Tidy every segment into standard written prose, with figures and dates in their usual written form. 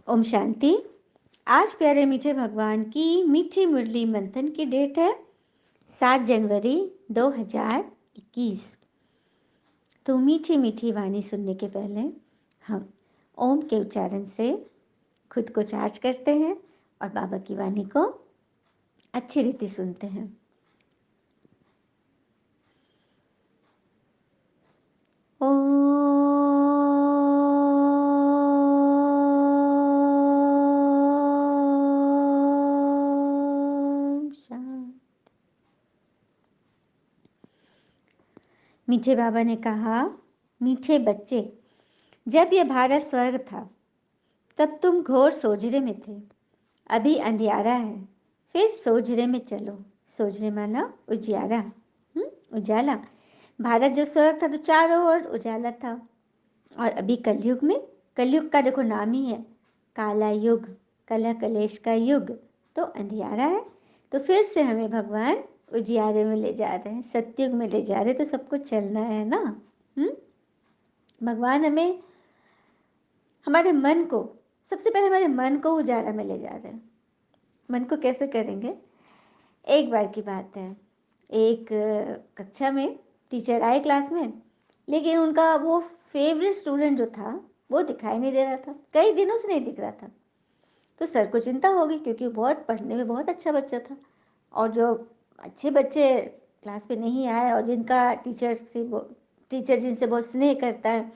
ओम शांति। आज प्यारे मीठे भगवान की मीठी मुरली मंथन की डेट है 7 जनवरी 2021। तो मीठी मीठी वाणी सुनने के पहले हम ओम के उच्चारण से खुद को चार्ज करते हैं और बाबा की वाणी को अच्छी रीति सुनते हैं। ओम शांति। मीठे बाबा ने कहा, मीठे बच्चे, जब यह भारत स्वर्ग था तब तुम घोर सोजरे में थे। अभी अंधियारा है, फिर सोजरे में चलो। सोजरे माना उजियारा, उजाला। भारत जो स्वर्ग था तो चारों ओर उजाला था। और अभी कलयुग में, कलयुग का देखो नाम ही है काला युग, कलह कलेश का युग, तो अंधियारा है। तो फिर से हमें भगवान उजियारे में ले जा रहे हैं, सतयुग में ले जा रहे हैं। तो सबको चलना है ना। भगवान हमें, हमारे मन को, सबसे पहले हमारे मन को उजाला में ले जा रहे हैं। मन को कैसे करेंगे? एक बार की बात है, एक कक्षा में टीचर आए क्लास में, लेकिन उनका वो फेवरेट स्टूडेंट जो था वो दिखाई नहीं दे रहा था, कई दिनों से नहीं दिख रहा था। तो सर को चिंता हो गई, क्योंकि वो बहुत पढ़ने में बहुत अच्छा बच्चा था। और जो अच्छे बच्चे क्लास में नहीं आए और जिनका टीचर जिनसे बहुत स्नेह करता है,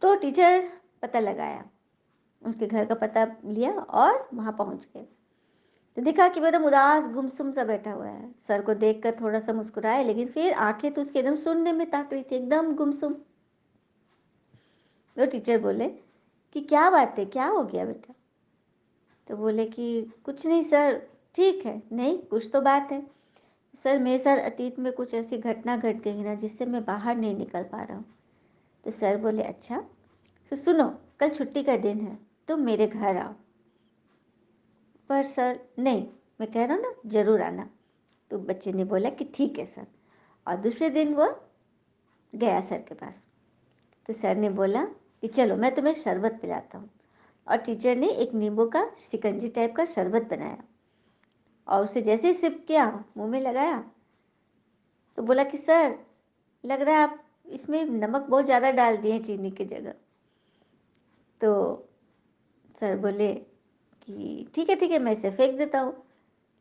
तो टीचर पता लगाया, उसके घर का पता लिया और वहाँ पहुँच गए। तो देखा कि वो एकदम उदास गुमसुम सा बैठा हुआ है। सर को देखकर थोड़ा सा मुस्कुराए, लेकिन फिर आंखें तो उसके एकदम सुनने में ताक रही थी, एकदम गुमसुम। तो टीचर बोले कि क्या बात है, क्या हो गया बेटा? तो बोले कि कुछ नहीं सर, ठीक है। नहीं, कुछ तो बात है सर, मेरे साथ अतीत में कुछ ऐसी घटना घट गई ना जिससे मैं बाहर नहीं निकल पा रहा हूँ। तो सर बोले अच्छा, तो सुनो, कल छुट्टी का दिन है, तुम मेरे घर आओ। पर सर नहीं, मैं कह रहा हूँ ना, ज़रूर आना। तो बच्चे ने बोला कि ठीक है सर। और दूसरे दिन वो गया सर के पास। तो सर ने बोला कि चलो मैं तुम्हें शरबत पिलाता हूँ। और टीचर ने एक नींबू का शिकंजी टाइप का शरबत बनाया और उसे जैसे ही सिप किया, मुंह में लगाया, तो बोला कि सर, लग रहा है आप इसमें नमक बहुत ज़्यादा डाल दिए चीनी की जगह। तो सर बोले कि ठीक है, मैं इसे फेंक देता हूँ,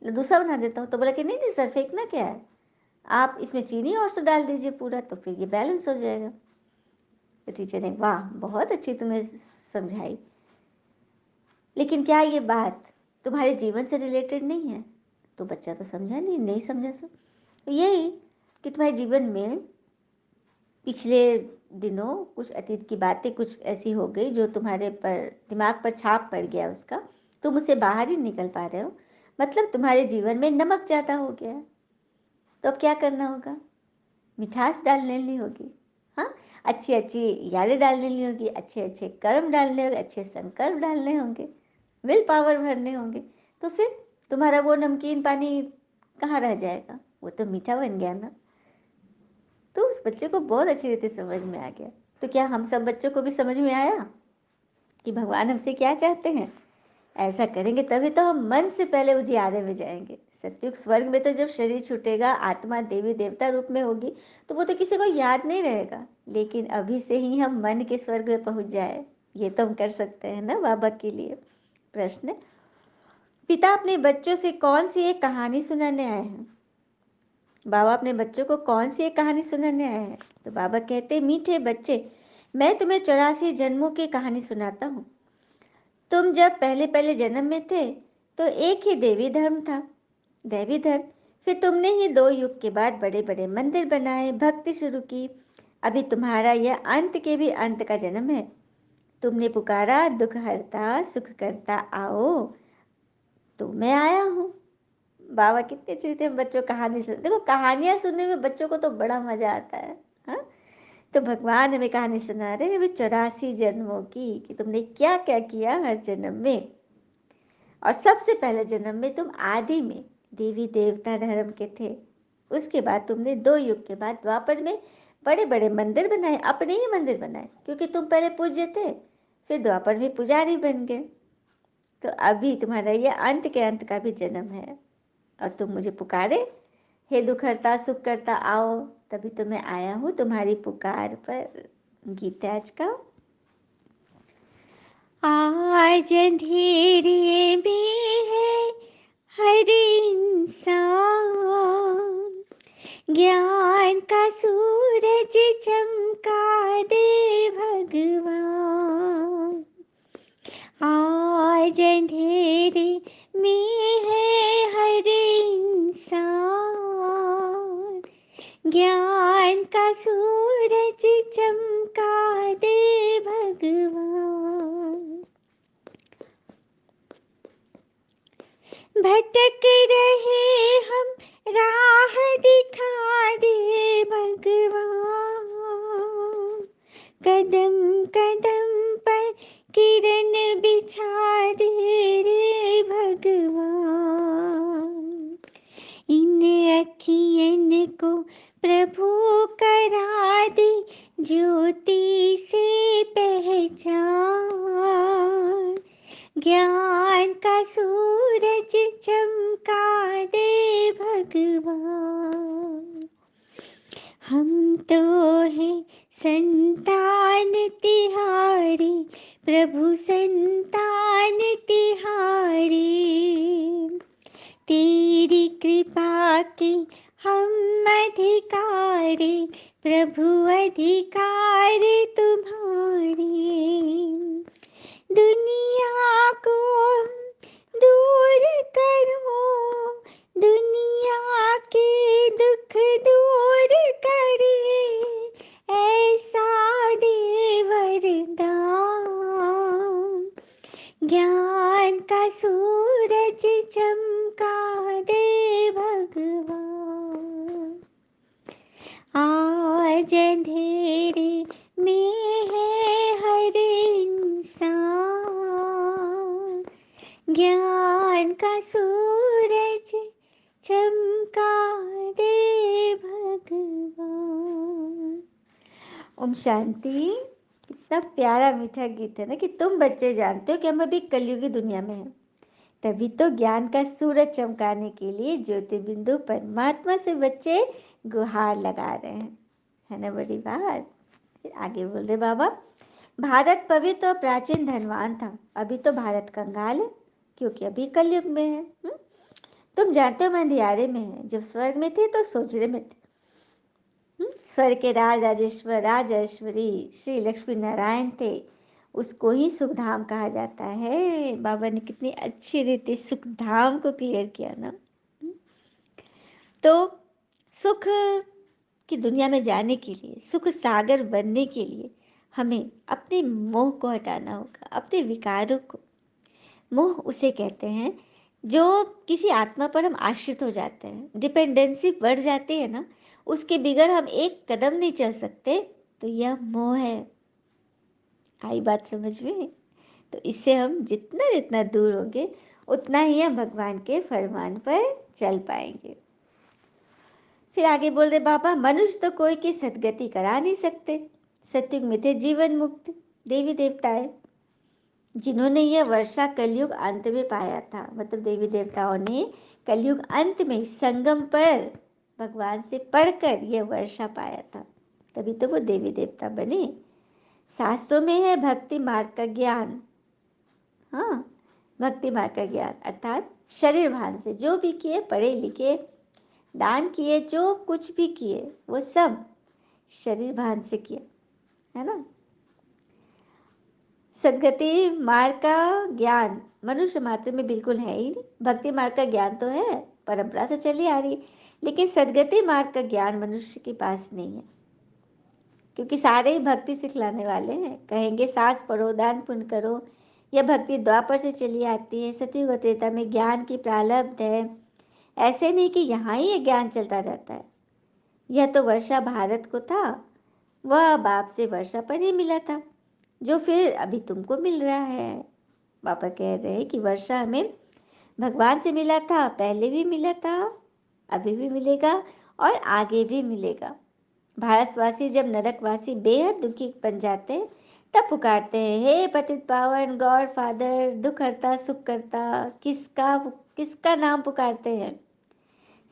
दूसरा बना देता हूँ। तो बोला कि नहीं नहीं सर, फेंकना क्या है, आप इसमें चीनी और से डाल दीजिए पूरा, तो फिर ये बैलेंस हो जाएगा। तो टीचर ने वाह, बहुत अच्छी तुम्हें समझाई, लेकिन क्या ये बात तुम्हारे जीवन से रिलेटेड नहीं है? तो बच्चा तो समझा नहीं, नहीं समझा सर। तो यही कि तुम्हारे जीवन में पिछले दिनों कुछ अतीत की बातें कुछ ऐसी हो गई जो तुम्हारे पर, दिमाग पर छाप पड़ गया उसका, तुम उससे बाहर ही निकल पा रहे हो। मतलब तुम्हारे जीवन में नमक ज़्यादा हो गया है। तो अब क्या करना होगा? मिठास डाल लेनी होगी। हाँ, अच्छी अच्छी यादें डाल लेनी होगी, अच्छे अच्छे कर्म डालने होंगे, अच्छे संकल्प डालने होंगे, विल पावर भरने होंगे। तो फिर तुम्हारा वो नमकीन पानी कहाँ रह जाएगा? वो तो मीठा बन गया ना। तो उस बच्चे को बहुत अच्छी रीति समझ में आ गया। तो क्या हम सब बच्चों को भी समझ में आया कि भगवान हमसे क्या चाहते हैं? ऐसा करेंगे तभी तो हम मन से पहले उजियारे में जाएंगे। सत्युग स्वर्ग में तो जब शरीर छूटेगा, आत्मा देवी देवता रूप में होगी, तो वो तो किसी को याद नहीं रहेगा। लेकिन अभी से ही हम मन के स्वर्ग में पहुंच जाए, ये तो हम कर सकते हैं ना बाबा के लिए। प्रश्न, पिता अपने बच्चों से कौन सी एक कहानी सुनाने आए हैं? बाबा अपने बच्चों को कौन सी एक कहानी सुनाने आए हैं? तो बाबा कहते, मीठे बच्चे, मैं तुम्हें 84 जन्मों की कहानी सुनाता हूँ। तुम जब पहले पहले जन्म में थे तो एक ही देवी धर्म था, दैवी धर्म। फिर तुमने ही 2 युग के बाद बड़े बड़े मंदिर बनाए, भक्ति शुरू की। अभी तुम्हारा यह अंत के भी अंत का जन्म है। तुमने पुकारा, दुख हरता सुख करता आओ, तो मैं आया हूँ। बाबा कितने अच्छे थे, बच्चों कहानी सुन, देखो कहानियाँ सुनने में बच्चों को तो बड़ा मजा आता है। हाँ, तो भगवान हमें कहानी सुना रहे हैं 84 जन्मों की, कि तुमने क्या क्या किया हर जन्म में। और सबसे पहले जन्म में तुम आदि में देवी देवता धर्म के थे। उसके बाद तुमने 2 युग के बाद द्वापर में बड़े बड़े मंदिर बनाए, अपने ही मंदिर बनाए, क्योंकि तुम पहले पूज्य थे। फिर द्वापर में पुजारी बन गए। तो अभी तुम्हारा ये अंत के अंत का भी जन्म है और तुम मुझे पुकारे, हे दुख हरता सुख करता आओ, तभी तो मैं आया हूँ तुम्हारी पुकार पर। गीत है आज का। आज अंधेरे में है हर इंसान, ज्ञान का सूरज चमका दे भगवान। आज अंधेरे में है हर इंसान, ज्ञान का सूरज चमका दे भगवान। भटक रहे हम राह दिखा दे भगवान, कदम कदम पर किरण बिछा दे रे भगवान। इन अखियन को प्रभु करा दे ज्योति से पहचान, ज्ञान का सूरज चमका दे भगवान। हम तो हैं संतान तिहारी, प्रभु संतान तिहारी, तेरी कृपा के हम अधिकारी, प्रभु अधिकार तुम्हारे। दुनिया को दूर करो, दुनिया के दुख दूर करे, ऐसा दे वरदान, ज्ञान का सूरज चमका दे भगवान। आज अंधेरे में है हर इंसान, ज्ञान का सूरज चमका दे भगवान। ओम शांति। कितना प्यारा मीठा गीत है ना, कि तुम बच्चे जानते हो कि हम अभी कलयुगी दुनिया में हैं, तभी तो ज्ञान का सूरज चमकाने के लिए ज्योति बिंदु परमात्मा से बच्चे गुहार लगा रहे हैं, है ना बड़ी बात। फिर आगे बोल रहे बाबा, भारत पवित्र और प्राचीन धनवान था, अभी तो भारत कंगाल है, क्योंकि अभी कलयुग में है। तुम जानते हो मैं अंधियारे में है, जब स्वर्ग में थे तो सोचने में थे। स्वर्ग के राज राजेश्वर राजेश्वरी श्री लक्ष्मी नारायण थे, उसको ही सुखधाम कहा जाता है। बाबा ने कितनी अच्छी रीति सुखधाम को क्लियर किया ना। तो सुख की दुनिया में जाने के लिए, सुख सागर बनने के लिए हमें अपने मोह को हटाना होगा, अपने विकारों को। मोह उसे कहते हैं जो किसी आत्मा पर हम आश्रित हो जाते हैं, डिपेंडेंसी बढ़ जाती है ना, उसके बिगड़ हम एक कदम नहीं चल सकते, तो यह मोह है। आई बात समझ में? तो इससे हम जितना जितना दूर होंगे उतना ही हम भगवान के फरमान पर चल पाएंगे। फिर आगे बोल रहे बाबा, मनुष्य तो कोई की सदगति करा नहीं सकते, सतयुग में थे जीवन मुक्त देवी देवताएं, जिन्होंने यह वर्षा कलयुग अंत में पाया था। मतलब देवी देवताओं ने कलयुग अंत में संगम पर भगवान से पढ़कर यह वर्षा पाया था, तभी तो वो देवी देवता बने। शास्त्रों में है भक्ति मार्ग का ज्ञान। हाँ, भक्ति मार्ग का ज्ञान अर्थात शरीर भान से जो भी किए, पढ़े लिखे, दान किए, जो कुछ भी किए, वो सब शरीर भान से किया, है ना। सदगति मार्ग का ज्ञान मनुष्य मात्र में बिल्कुल है ही नहीं। भक्ति मार्ग का ज्ञान तो है, परंपरा से चली आ रही, लेकिन सदगति मार्ग का ज्ञान मनुष्य के पास नहीं है, क्योंकि सारे ही भक्ति सिखलाने वाले हैं। कहेंगे सास पढ़ो, दान पुण्य करो, यह भक्ति द्वापर से चली आती है, सतयुग और त्रेता में ज्ञान की प्रारब्ध है। ऐसे नहीं कि यहाँ ही ये ज्ञान चलता रहता है। यह तो वर्षा भारत को था, वह बाप से वर्षा पर ही मिला था, जो फिर अभी तुमको मिल रहा है। पापा कह रहे हैं कि वर्षा हमें भगवान से मिला था, पहले भी मिला था, अभी भी मिलेगा और आगे भी मिलेगा। भारतवासी जब नरकवासी बेहद दुखी बन जाते हैं, तब पुकारते हैं, हे पतित पावन गॉड फादर, दुख हरता सुख करता, किसका किसका नाम पुकारते हैं?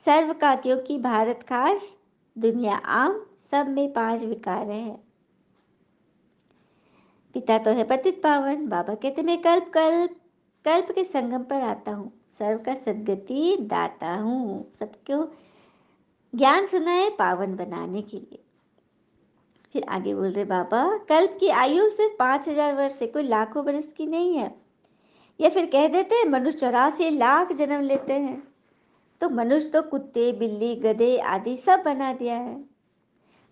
सर्व का, क्योंकि भारत खास दुनिया आम, सब में 5 विकार हैं। पिता तो है पतित पावन, बाबा कहते मैं कल्प कल्प कल्प के संगम पर आता हूँ, सर्व का सद्गति दाता हूँ, सबको ज्ञान सुनाए पावन बनाने के लिए। फिर आगे बोल रहे बाबा, कल्प की आयु सिर्फ 5,000 वर्ष से, कोई लाखों वर्ष की नहीं है। या फिर कह देते हैं मनुष्य 84 लाख जन्म लेते हैं, तो मनुष्य तो कुत्ते बिल्ली गधे आदि सब बना दिया है,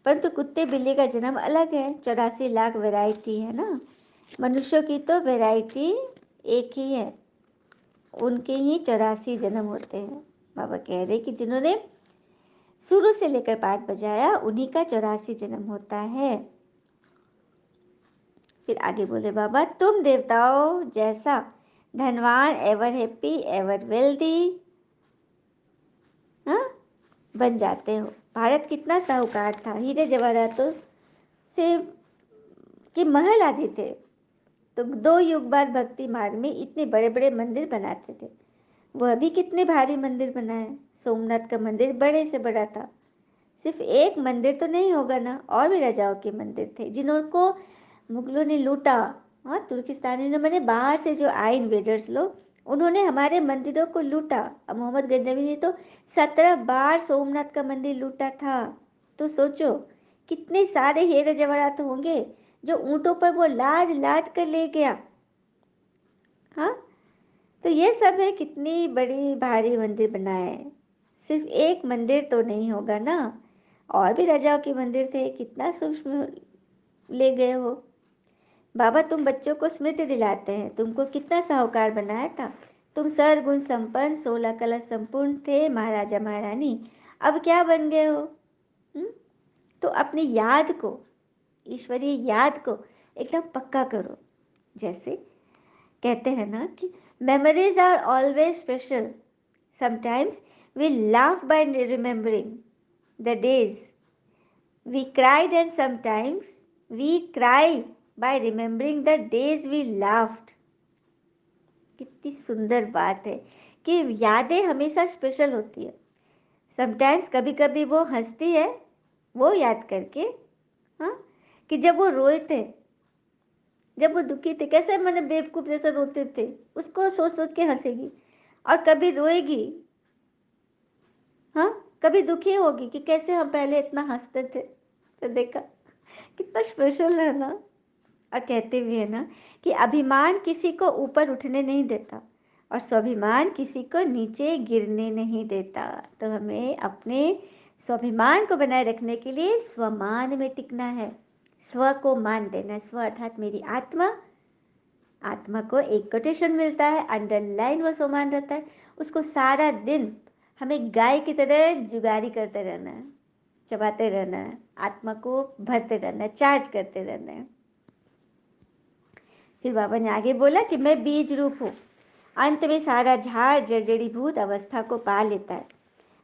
परंतु कुत्ते बिल्ली का जन्म अलग है। 84 लाख वैरायटी है ना, मनुष्यों की तो वैरायटी एक ही है, उनके ही 84 जन्म होते हैं। बाबा कह रहे कि जिन्होंने शुरू से लेकर पाठ बजाया उन्हीं का 84 जन्म होता है। फिर आगे बोले बाबा, तुम देवताओं जैसा धनवान, एवर हैप्पी, एवर वेल्दी हाँ बन जाते हो। भारत कितना साहूकार था, हीरे जवाहरातों से के महल आदि थे, तो 2 युग बाद भक्ति मार्ग में इतने बड़े बड़े मंदिर बनाते थे। वह भी कितने भारी मंदिर बनाए। सोमनाथ का मंदिर बड़े से बड़ा था, सिर्फ एक मंदिर तो नहीं होगा ना, और भी राजाओं के मंदिर थे जिनको मुगलों ने लूटा। हाँ, तुर्किस्तानी ने, मैंने बाहर से जो आए इन्वेडर्स लोग, उन्होंने हमारे मंदिरों को लूटा। अब मोहम्मद गजनवी ने तो 17 बार सोमनाथ का मंदिर लूटा था। तो सोचो कितने सारे हीरे जवाहरात होंगे जो ऊंटों पर वो लाद लाद कर ले गया। हाँ, तो ये सब है, कितनी बड़ी भारी मंदिर बनाए। सिर्फ एक मंदिर तो नहीं होगा ना, और भी राजाओं के मंदिर थे, कितना सूक्ष्म ले गए हो। बाबा तुम बच्चों को स्मृति दिलाते हैं, तुमको कितना साहूकार बनाया था। तुम सरगुण संपन्न 16 कला संपूर्ण थे महाराजा महारानी, अब क्या बन गए हो? तो अपनी याद को, ईश्वरीय याद को एकदम पक्का करो। जैसे कहते हैं ना कि memories are always special, sometimes we laugh by remembering the days we cried, and sometimes we cry by remembering the days we laughed. कितनी सुंदर बात है कि यादें हमेशा स्पेशल होती है। समटाइम्स कभी कभी वो हंसती है वो याद करके, हाँ, कि जब वो रोए थे, जब वो दुखी थे, कैसे मैंने बेवकूफ़ जैसे रोते थे, उसको सोच सोच के हंसेगी। और कभी रोएगी, हाँ, कभी दुखी होगी कि कैसे हम पहले इतना हंसते थे। तो देखा कितना स्पेशल है ना। और कहते भी है ना कि अभिमान किसी को ऊपर उठने नहीं देता और स्वाभिमान किसी को नीचे गिरने नहीं देता। तो हमें अपने स्वाभिमान को बनाए रखने के लिए स्वमान में टिकना है, स्व को मान देना है। स्व अर्थात मेरी आत्मा, आत्मा को एक कोटेशन मिलता है, अंडरलाइन वो स्वमान रहता है, उसको सारा दिन हमें गाय की तरह जुगारी करते रहना है, चबाते रहना है, आत्मा को भरते रहना है, चार्ज करते रहना है। फिर बाबा ने आगे बोला कि मैं बीज रूप हूँ, अंत में सारा झाड़ जड़ीभूत अवस्था को पा लेता है।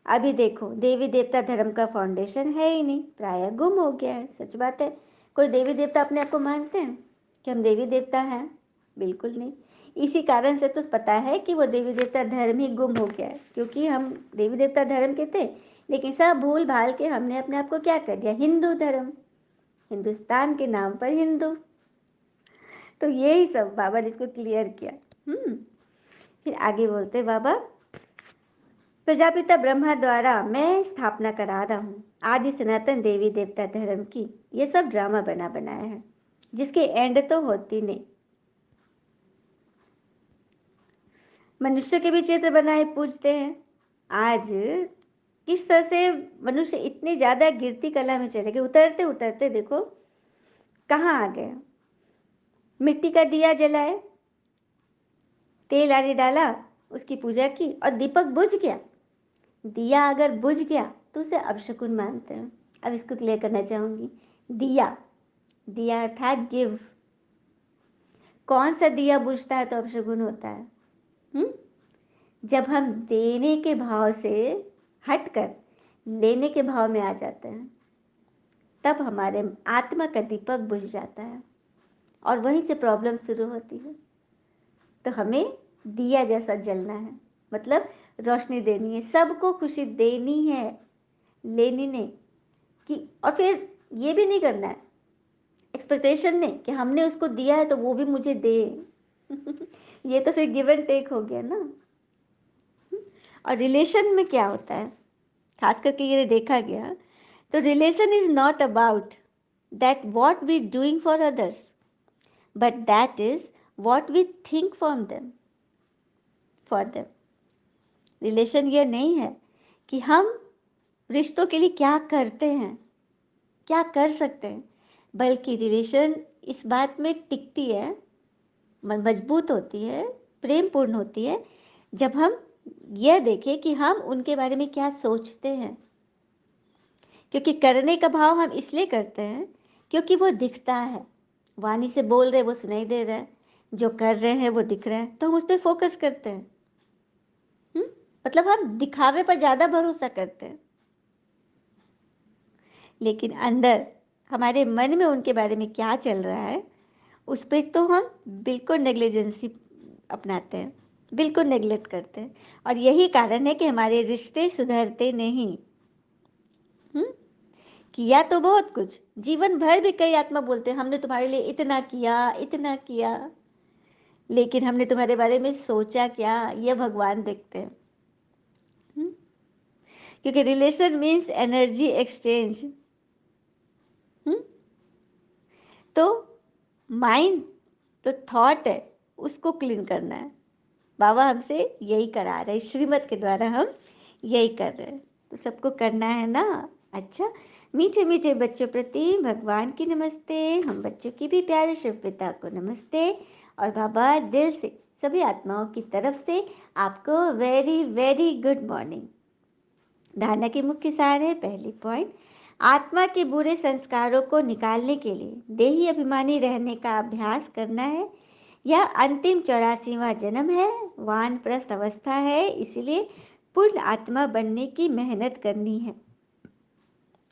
अभी देखो देवी देवता धर्म का फाउंडेशन है ही नहीं, प्राय गुम हो गया है। सच बात है, कोई देवी देवता अपने आप को मानते हैं कि हम देवी देवता हैं? बिल्कुल नहीं। इसी कारण से तो पता है कि वो देवी देवता धर्म ही गुम हो गया है, क्योंकि हम देवी देवता धर्म के थे, लेकिन सब भूल भाल के हमने अपने आप को क्या कर दिया, हिंदू धर्म, हिंदुस्तान के नाम पर हिंदू। तो यही सब बाबा ने इसको क्लियर किया। फिर आगे बोलते बाबा, प्रजापिता ब्रह्मा द्वारा मैं स्थापना करा रहा हूँ आदि सनातन देवी देवता धर्म की। ये सब ड्रामा बना बनाया है जिसकी एंड तो होती नहीं। मनुष्य के भी चित्र बनाए पूजते हैं। आज किस तरह से मनुष्य इतनी ज्यादा गिरती कला में चले गए, उतरते उतरते देखो कहाँ आ गए। मिट्टी का दिया जलाए, तेल आदि डाला, उसकी पूजा की और दीपक बुझ गया। दिया अगर बुझ गया तो उसे अपशकुन मानते हैं। अब इसको क्लियर करना चाहूंगी। दिया, दिया अर्थात गिव। कौन सा दिया बुझता है तो अपशकुन होता है? जब हम देने के भाव से हटकर लेने के भाव में आ जाते हैं, तब हमारे आत्मा का दीपक बुझ जाता है। और वहीं से प्रॉब्लम शुरू होती है। तो हमें दिया जैसा जलना है, मतलब रोशनी देनी है, सबको खुशी देनी है, लेनी नहीं कि, और फिर ये भी नहीं करना है, एक्सपेक्टेशन नहीं कि हमने उसको दिया है तो वो भी मुझे दे। ये तो फिर गिव एंड टेक हो गया ना। और रिलेशन में क्या होता है, खास करके ये देखा गया, तो relation is not about that what we doing for others, but that is what we think for them. Relation ये नहीं है कि हम रिश्तों के लिए क्या करते हैं, क्या कर सकते हैं, बल्कि रिलेशन इस बात में टिकती है, मजबूत होती है, प्रेमपूर्ण होती है, जब हम यह देखें कि हम उनके बारे में क्या सोचते हैं। क्योंकि करने का भाव हम इसलिए करते हैं क्योंकि वो दिखता है, वाणी से बोल रहे वो सुनाई दे रहा है, जो कर रहे हैं वो दिख रहा है, तो हम उस पर फोकस करते हैं। मतलब हम दिखावे पर ज़्यादा भरोसा करते हैं, लेकिन अंदर हमारे मन में उनके बारे में क्या चल रहा है उस पर तो हम बिल्कुल नेग्लिजेंसी अपनाते हैं, बिल्कुल नेग्लेक्ट करते हैं। और यही कारण है कि हमारे रिश्ते सुधरते नहीं। किया तो बहुत कुछ, जीवन भर भी कई आत्मा बोलते हैं हमने तुम्हारे लिए इतना किया, इतना किया, लेकिन हमने तुम्हारे बारे में सोचा क्या, यह भगवान देखते हैं। क्योंकि रिलेशन मीन्स एनर्जी एक्सचेंज। तो माइंड तो थॉट है, उसको क्लीन करना है। बाबा हमसे यही करा रहे, श्रीमत के द्वारा हम यही कर रहे हैं, तो सबको करना है ना। अच्छा, मीठे मीठे बच्चों प्रति भगवान की नमस्ते, हम बच्चों की भी प्यारे शिव पिता को नमस्ते। और बाबा दिल से सभी आत्माओं की तरफ से आपको वेरी वेरी गुड मॉर्निंग। धारणा की मुख्य सार है, पहली पॉइंट, आत्मा के बुरे संस्कारों को निकालने के लिए देही अभिमानी रहने का अभ्यास करना है। यह अंतिम 84वां जन्म है, वानप्रस्थ अवस्था है, इसलिए पूर्ण आत्मा बनने की मेहनत करनी है।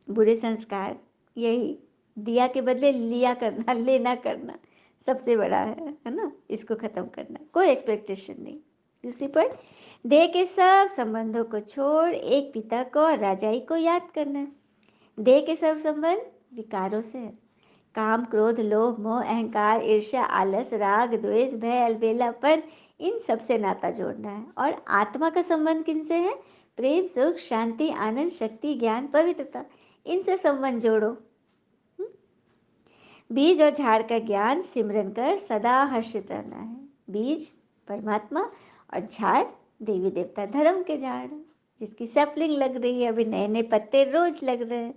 बुरे संस्कार यही दिया के बदले लिया करना, लेना करना सबसे बड़ा है ना, इसको खत्म करना, कोई एक्सपेक्टेशन नहीं। दूसरी पॉइंट, देह के सब संबंधों को छोड़ एक पिता को और राजाई को याद करना है। देह के सब संबंध विकारों से है, काम क्रोध लोभ मोह अहंकार ईर्ष्या आलस राग द्वेष भय अलबेलापन, इन सब से नाता जोड़ना है। और आत्मा का संबंध किनसे है, प्रेम सुख शांति आनंद शक्ति ज्ञान पवित्रता, इनसे संबंध जोड़ो। बीज और झाड़ का ज्ञान सिमरन कर सदा हर्षित रहना है। बीज परमात्मा और झाड़ देवी देवता धर्म के झाड़, जिसकी सैपलिंग लग रही है, अभी नए नए पत्ते रोज लग रहे हैं,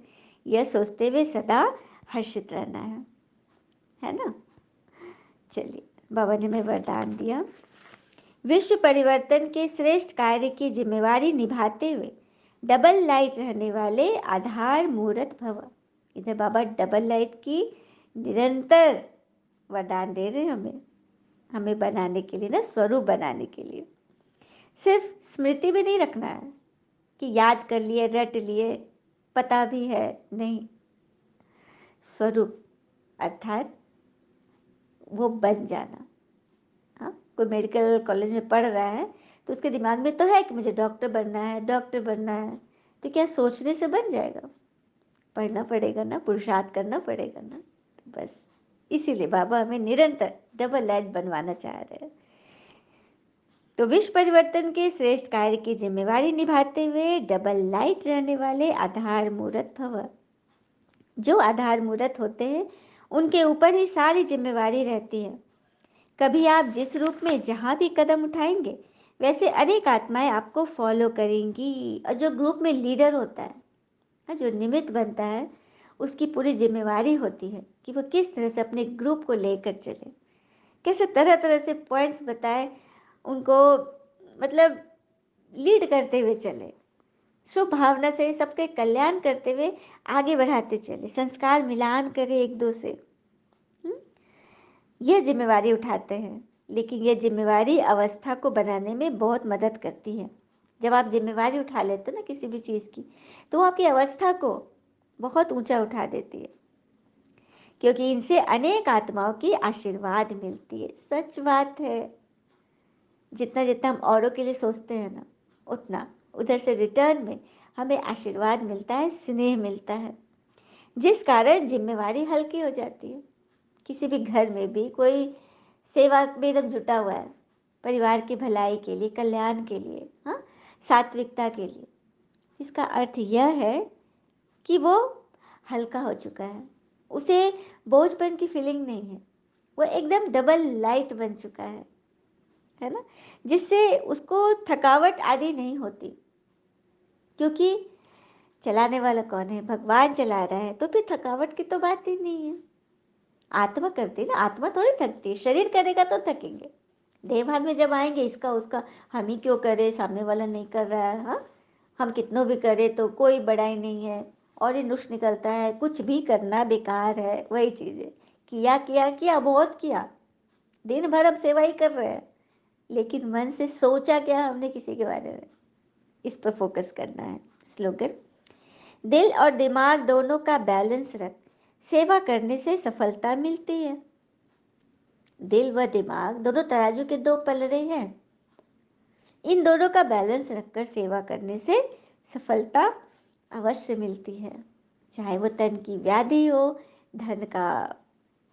यह सोचते हुए सदा हर्षित रहना है ना। चलिए, बाबा ने हमें वरदान दिया, विश्व परिवर्तन के श्रेष्ठ कार्य की जिम्मेवारी निभाते हुए डबल लाइट रहने वाले आधार मूर्त भव। इधर बाबा डबल लाइट की निरंतर वरदान दे रहे हैं हमें बनाने के लिए ना, स्वरूप बनाने के लिए। सिर्फ स्मृति में नहीं रखना है कि याद कर लिए रट लिए पता भी है, नहीं, स्वरूप अर्थात वो बन जाना। हाँ, कोई मेडिकल कॉलेज में पढ़ रहा है तो उसके दिमाग में तो है कि मुझे डॉक्टर बनना है, डॉक्टर बनना है, तो क्या सोचने से बन जाएगा, पढ़ना पड़ेगा ना, पुरुषार्थ करना पड़ेगा ना। तो बस इसीलिए बाबा हमें निरंतर डबल लाइट बनवाना चाह रहे हैं। तो विश्व परिवर्तन के श्रेष्ठ कार्य की जिम्मेवारी निभाते हुए डबल लाइट रहने वाले आधार मूर्त भव। जो आधार मूर्त होते हैं उनके ऊपर ही सारी जिम्मेवारी रहती है। कभी आप जिस रूप में जहाँ भी कदम उठाएंगे वैसे अनेक आत्माएं आपको फॉलो करेंगी। और जो ग्रुप में लीडर होता है, जो निमित्त बनता है, उसकी पूरी जिम्मेवारी होती है कि वो किस तरह से अपने ग्रुप को लेकर चले, कैसे तरह तरह से पॉइंट्स बताए उनको, मतलब लीड करते हुए चले, शुभ भावना से सबके कल्याण करते हुए आगे बढ़ाते चले, संस्कार मिलान करे एक दो से। यह जिम्मेवारी उठाते हैं, लेकिन यह जिम्मेवारी अवस्था को बनाने में बहुत मदद करती है। जब आप जिम्मेवारी उठा लेते हो ना किसी भी चीज़ की, तो वो आपकी अवस्था को बहुत ऊंचा उठा देती है। क्योंकि इनसे अनेक आत्माओं की आशीर्वाद मिलती है। सच बात है। जितना जितना हम औरों के लिए सोचते हैं ना, उतना उधर से रिटर्न में हमें आशीर्वाद मिलता है, स्नेह मिलता है, जिस कारण जिम्मेवारी हल्की हो जाती है। किसी भी घर में भी कोई सेवा में एकदम जुटा हुआ है, परिवार की भलाई के लिए, कल्याण के लिए, हाँ, सात्विकता के लिए, इसका अर्थ यह है कि वो हल्का हो चुका है, उसे बोझपन की फीलिंग नहीं है, वो एकदम डबल लाइट बन चुका है ना, जिससे उसको थकावट आदि नहीं होती। क्योंकि चलाने वाला कौन है? भगवान चला रहा है, तो फिर थकावट की तो बात ही नहीं है। आत्मा करती है ना, आत्मा थोड़ी थकती है, शरीर करेगा तो थकेंगे। देह में जब आएंगे इसका उसका हम ही क्यों करें, सामने वाला नहीं कर रहा है, हाँ, हम कितनों भी करें तो कोई बड़ाई नहीं है, और ही नुक्स निकलता है, कुछ भी करना बेकार है। वही चीज़ है, किया किया किया, बहुत किया, दिन भर हम सेवा ही कर रहे हैं, लेकिन मन से सोचा क्या हमने किसी के बारे में, इस पर फोकस करना है। स्लोगन: दिल और दिमाग दोनों का बैलेंस रख, सेवा करने से सफलता मिलती है। दिल व दिमाग दोनों तराजू के दो पलड़े हैं, इन दोनों का बैलेंस रखकर सेवा करने से सफलता अवश्य मिलती है। चाहे वो तन की व्याधि हो, धन का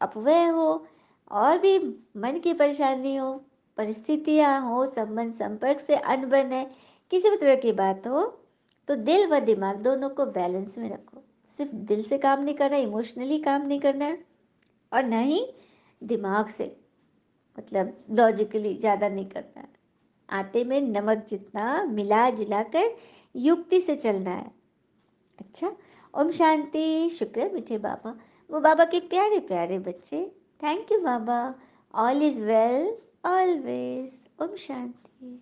अपव्यय हो, और भी मन की परेशानी हो, परिस्थितियाँ हो, संबंध संपर्क से अनबन है, किसी भी तरह की बात हो, तो दिल व दिमाग दोनों को बैलेंस में रखो। सिर्फ दिल से काम नहीं करना, इमोशनली काम नहीं करना है, और न ही दिमाग से, मतलब लॉजिकली ज़्यादा नहीं करना है। आटे में नमक जितना मिला जुला कर युक्ति से चलना है। अच्छा, ओम शांति। शुक्र है मीठे बाबा, वो बाबा के प्यारे प्यारे बच्चे। थैंक यू बाबा। All is well always. ओम शांति।